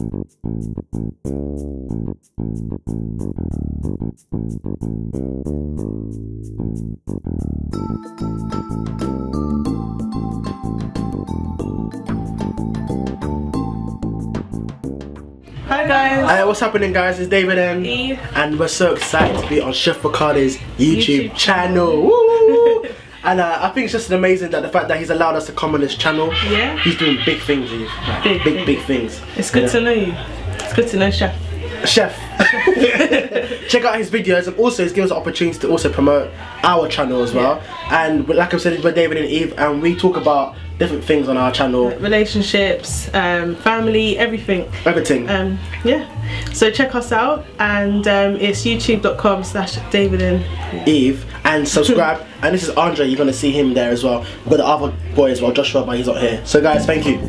Hi guys. Hey, what's happening guys? It's David and Eve. And we're so excited to be on Chef Ricardo's YouTube channel. Woo! And I think it's just amazing that the fact that he's allowed us to come on his channel. Yeah. He's doing big things, Eve. Like, big things. It's good to know you. It's good to know Chef. Check out his videos, and also he's given us opportunities to also promote our channel as well. And like I said, we're David and Eve, and we talk about different things on our channel. Relationships, family, everything. Yeah. So check us out, and it's youtube.com/David and Eve, and subscribe. And this is Andre, you're gonna see him there as well. We've got the other boy as well, Joshua, but he's not here. So guys, thank you.